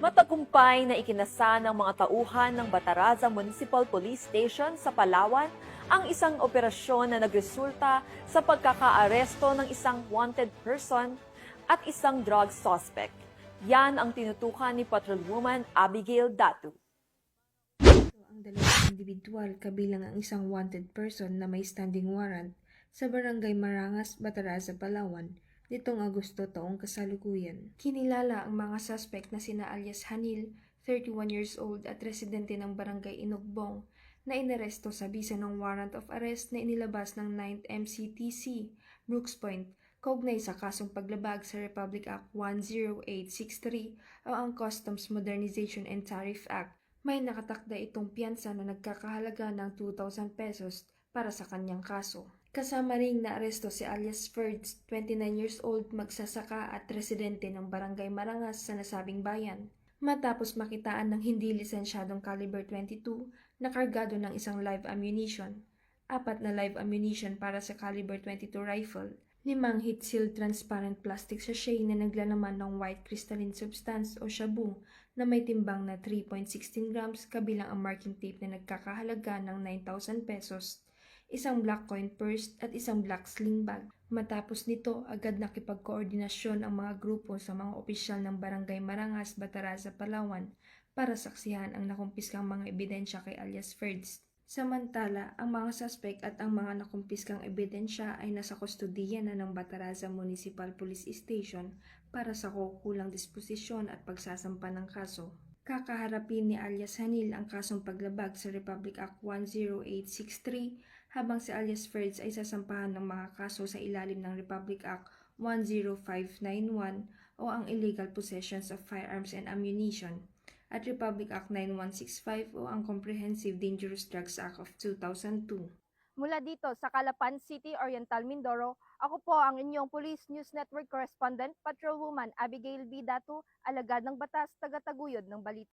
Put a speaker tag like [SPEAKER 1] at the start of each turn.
[SPEAKER 1] Matagumpay na ikinasa ng mga tauhan ng Bataraza Municipal Police Station sa Palawan ang isang operasyon na nagresulta sa pagkakaaresto ng isang wanted person at isang drug suspect. Yan ang tinutukan ni Patrolwoman Abigail Datu.
[SPEAKER 2] Ang dalawang individual kabilang ang isang wanted person na may standing warrant sa Barangay Marangas, Bataraza, Palawan nitong Agosto taong kasalukuyan. Kinilala ang mga suspect na sina alias Hanil, 31 years old at residente ng Barangay Inugbong na inaresto sa bisa ng warrant of arrest na inilabas ng 9th MCTC, Brooks Point, kaugnay sa kasong paglabag sa Republic Act 10863 o ang Customs Modernization and Tariff Act. May nakatakda itong piyansa na nagkakahalaga ng 2,000 pesos para sa kanyang kaso. Kasama ring naaresto si alias Ferds, 29 years old, magsasaka at residente ng Barangay Marangas sa nasabing bayan. Matapos makitaan ng hindi lisensyadong caliber 22 na kargado ng isang live ammunition, 4 na live ammunition para sa caliber 22 rifle, 5 heat-sealed transparent plastic sachet na naglalaman ng white crystalline substance o shabu na may timbang na 3.16 grams kabilang ang marking tape na nagkakahalaga ng 9,000 pesos, isang black coin purse at isang black sling bag. Matapos nito, agad nakipagkoordinasyon ang mga grupo sa mga opisyal ng Barangay Marangas, Bataraza, Palawan para saksihan ang nakumpiskang mga ebidensya kay alias Ferds. Samantala, ang mga suspect at ang mga nakumpiskang ebidensya ay nasa kustodiya na ng Bataraza Municipal Police Station para sa kaukulang disposisyon at pagsasampa ng kaso. Kakaharapin ni alias Hanil ang kasong paglabag sa Republic Act 10863 habang si alias Ferds ay sasampahan ng mga kaso sa ilalim ng Republic Act 10591 o ang illegal possessions of firearms and ammunition at Republic Act 9165 o ang Comprehensive Dangerous Drugs Act of 2002.
[SPEAKER 3] Mula dito sa Calapan City, Oriental Mindoro, ako po ang inyong Police News Network Correspondent, Patrolwoman Abigail B. Datu, alagad ng batas, taga-taguyod ng balita.